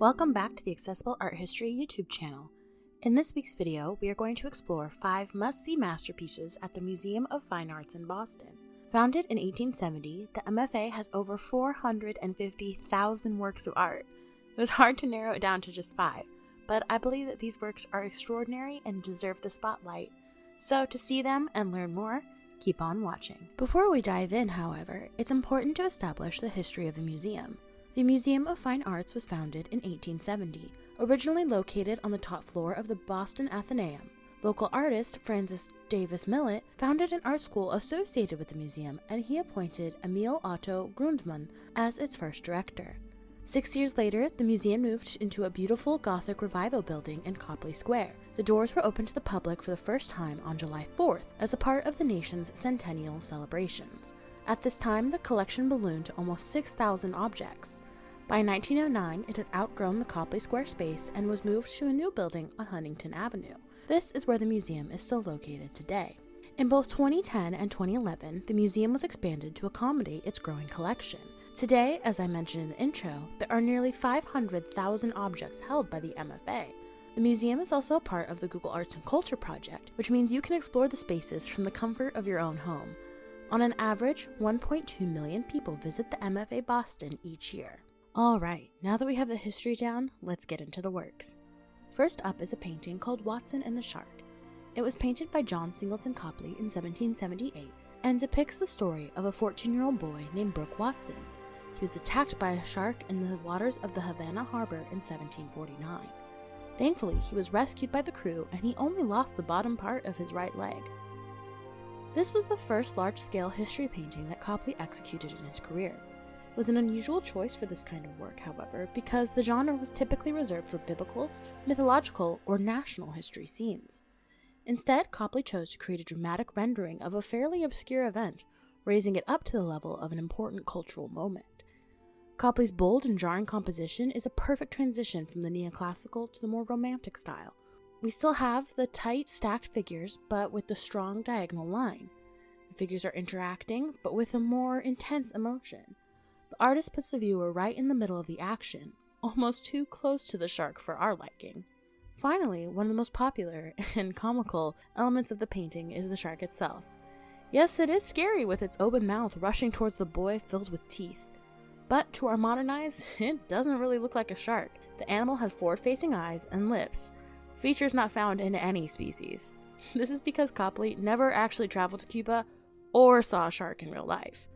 Welcome back to the Accessible Art History YouTube channel. In this week's video, we are going to explore 5 must-see masterpieces at the Museum of Fine Arts in Boston. Founded in 1870, the MFA has over 450,000 works of art. It was hard to narrow it down to just 5, but I believe that these works are extraordinary and deserve the spotlight. So to see them and learn more, keep on watching. Before we dive in, however, it's important to establish the history of the museum. The Museum of Fine Arts was founded in 1870, originally located on the top floor of the Boston Athenaeum. Local artist Francis Davis Millet founded an art school associated with the museum, and he appointed Emil Otto Grundmann as its first director. 6 years later, the museum moved into a beautiful Gothic Revival building in Copley Square. The doors were opened to the public for the first time on July 4th as a part of the nation's centennial celebrations. At this time, the collection ballooned to almost 6,000 objects. By 1909, it had outgrown the Copley Square space and was moved to a new building on Huntington Avenue. This is where the museum is still located today. In both 2010 and 2011, the museum was expanded to accommodate its growing collection. Today, as I mentioned in the intro, there are nearly 500,000 objects held by the MFA. The museum is also a part of the Google Arts and Culture project, which means you can explore the spaces from the comfort of your own home. On an average, 1.2 million people visit the MFA Boston each year. Alright, now that we have the history down, let's get into the works. First up is a painting called Watson and the Shark. It was painted by John Singleton Copley in 1778 and depicts the story of a 14-year-old boy named Brooke Watson. He was attacked by a shark in the waters of the Havana Harbor in 1749. Thankfully, he was rescued by the crew and he only lost the bottom part of his right leg. This was the first large-scale history painting that Copley executed in his career. It was an unusual choice for this kind of work, however, because the genre was typically reserved for biblical, mythological, or national history scenes. Instead, Copley chose to create a dramatic rendering of a fairly obscure event, raising it up to the level of an important cultural moment. Copley's bold and jarring composition is a perfect transition from the neoclassical to the more romantic style. We still have the tight, stacked figures, but with the strong diagonal line. The figures are interacting, but with a more intense emotion. The artist puts the viewer right in the middle of the action, almost too close to the shark for our liking. Finally, one of the most popular and comical elements of the painting is the shark itself. Yes, it is scary with its open mouth rushing towards the boy filled with teeth. But to our modern eyes, it doesn't really look like a shark. The animal has forward-facing eyes and lips, features not found in any species. This is because Copley never actually traveled to Cuba or saw a shark in real life.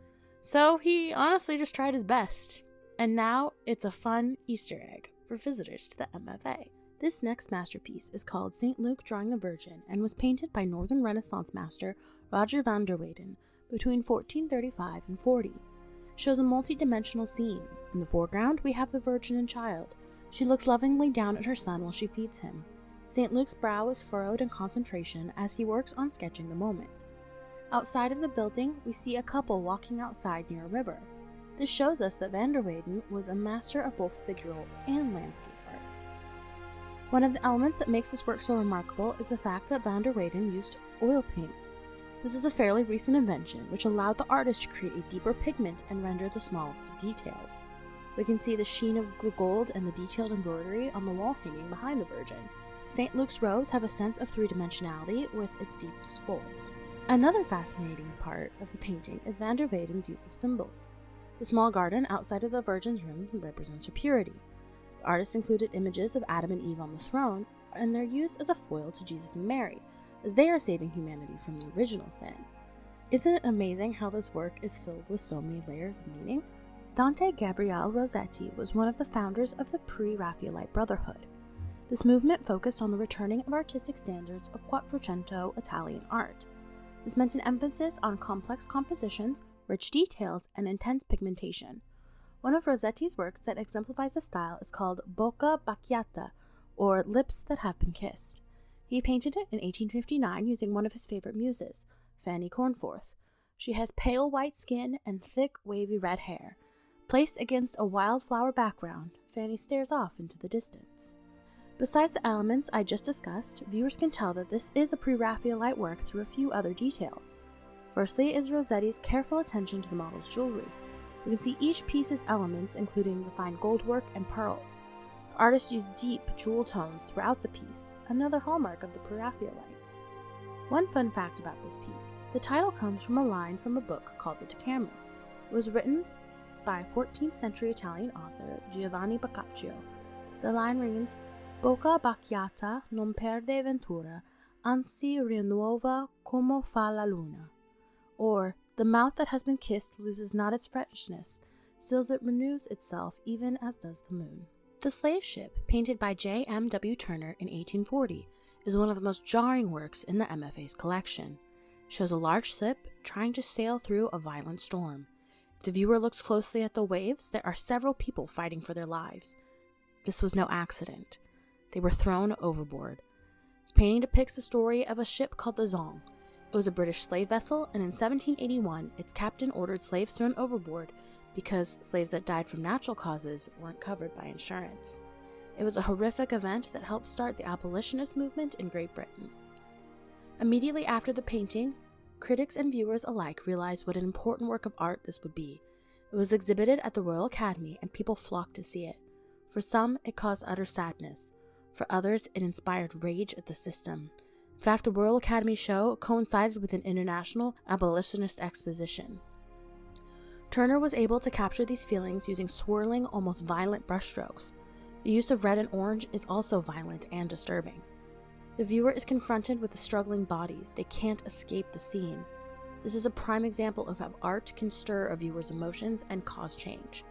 So he honestly just tried his best. And now it's a fun Easter egg for visitors to the MFA. This next masterpiece is called St. Luke Drawing the Virgin and was painted by Northern Renaissance master Roger van der Weyden between 1435 and 40. It shows a multi-dimensional scene. In the foreground, we have the Virgin and Child. She looks lovingly down at her son while she feeds him. St. Luke's brow is furrowed in concentration as he works on sketching the moment. Outside of the building, we see a couple walking outside near a river. This shows us that van der Weyden was a master of both figural and landscape art. One of the elements that makes this work so remarkable is the fact that van der Weyden used oil paints. This is a fairly recent invention which allowed the artist to create a deeper pigment and render the smallest of details. We can see the sheen of the gold and the detailed embroidery on the wall hanging behind the Virgin. St. Luke's robes have a sense of three-dimensionality with its deepest folds. Another fascinating part of the painting is van der Weyden's use of symbols. The small garden outside of the Virgin's room represents her purity. The artist included images of Adam and Eve on the throne, and they're used as a foil to Jesus and Mary, as they are saving humanity from the original sin. Isn't it amazing how this work is filled with so many layers of meaning? Dante Gabriel Rossetti was one of the founders of the pre-Raphaelite Brotherhood. This movement focused on the returning of artistic standards of Quattrocento Italian art. This meant an emphasis on complex compositions, rich details, and intense pigmentation. One of Rossetti's works that exemplifies the style is called Bocca Baciata, or Lips That Have Been Kissed. He painted it in 1859 using one of his favorite muses, Fanny Cornforth. She has pale white skin and thick, wavy red hair. Placed against a wildflower background, Fanny stares off into the distance. Besides the elements I just discussed, viewers can tell that this is a pre-Raphaelite work through a few other details. Firstly is Rossetti's careful attention to the model's jewelry. We can see each piece's elements, including the fine gold work and pearls. The artist used deep jewel tones throughout the piece, another hallmark of the Preraphaelites. One fun fact about this piece: the title comes from a line from a book called the Tutankhamen. It was written by 14th century Italian author Giovanni Boccaccio. The line reads, "Bocca Baciata non perde ventura, anzi rinnuova come fa la luna," or, "The mouth that has been kissed loses not its freshness, still it renews itself even as does the moon." The Slave Ship, painted by J.M.W. Turner in 1840, is one of the most jarring works in the MFA's collection. It shows a large ship trying to sail through a violent storm. If the viewer looks closely at the waves, there are several people fighting for their lives. This was no accident. They were thrown overboard. This painting depicts the story of a ship called the Zong. It was a British slave vessel, and in 1781, its captain ordered slaves thrown overboard because slaves that died from natural causes weren't covered by insurance. It was a horrific event that helped start the abolitionist movement in Great Britain. Immediately after the painting, critics and viewers alike realized what an important work of art this would be. It was exhibited at the Royal Academy, and people flocked to see it. For some, it caused utter sadness. For others, it inspired rage at the system. In fact, the Royal Academy show coincided with an international abolitionist exposition. Turner was able to capture these feelings using swirling, almost violent brushstrokes. The use of red and orange is also violent and disturbing. The viewer is confronted with the struggling bodies. They can't escape the scene. This is a prime example of how art can stir a viewer's emotions and cause change.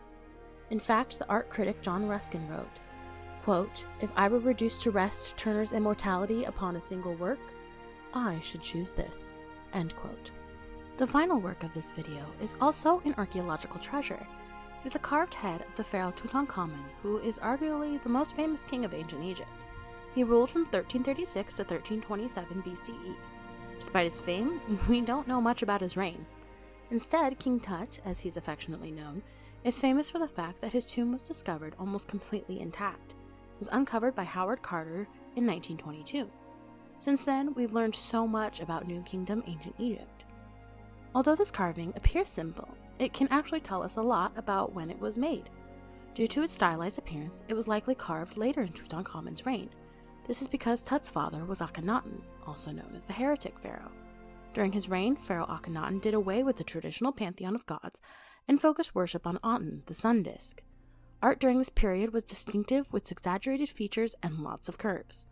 In fact, the art critic John Ruskin wrote, quote, "If I were reduced to rest Turner's immortality upon a single work, I should choose this." End quote. The final work of this video is also an archaeological treasure. It is a carved head of the pharaoh Tutankhamen, who is arguably the most famous king of ancient Egypt. He ruled from 1336 to 1327 BCE. Despite his fame, we don't know much about his reign. Instead, King Tut, as he's affectionately known, is famous for the fact that his tomb was discovered almost completely intact. It was uncovered by Howard Carter in 1922. Since then, we've learned so much about New Kingdom ancient Egypt. Although this carving appears simple, it can actually tell us a lot about when it was made. Due to its stylized appearance, it was likely carved later in Tutankhamun's reign. This is because Tut's father was Akhenaten, also known as the heretic pharaoh. During his reign, Pharaoh Akhenaten did away with the traditional pantheon of gods and focused worship on Aten, the sun disk. Art during this period was distinctive with exaggerated features and lots of curves.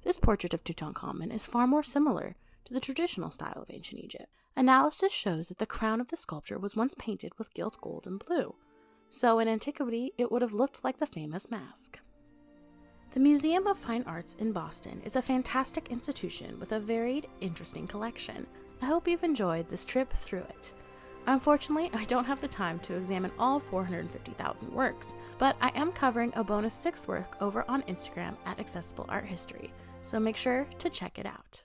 This portrait of Tutankhamen is far more similar to the traditional style of ancient Egypt. Analysis shows that the crown of the sculpture was once painted with gilt gold and blue, so in antiquity it would have looked like the famous mask. The Museum of Fine Arts in Boston is a fantastic institution with a varied, interesting collection. I hope you've enjoyed this trip through it. Unfortunately, I don't have the time to examine all 450,000 works, but I am covering a bonus 6th work over on Instagram at Accessible Art History, so make sure to check it out.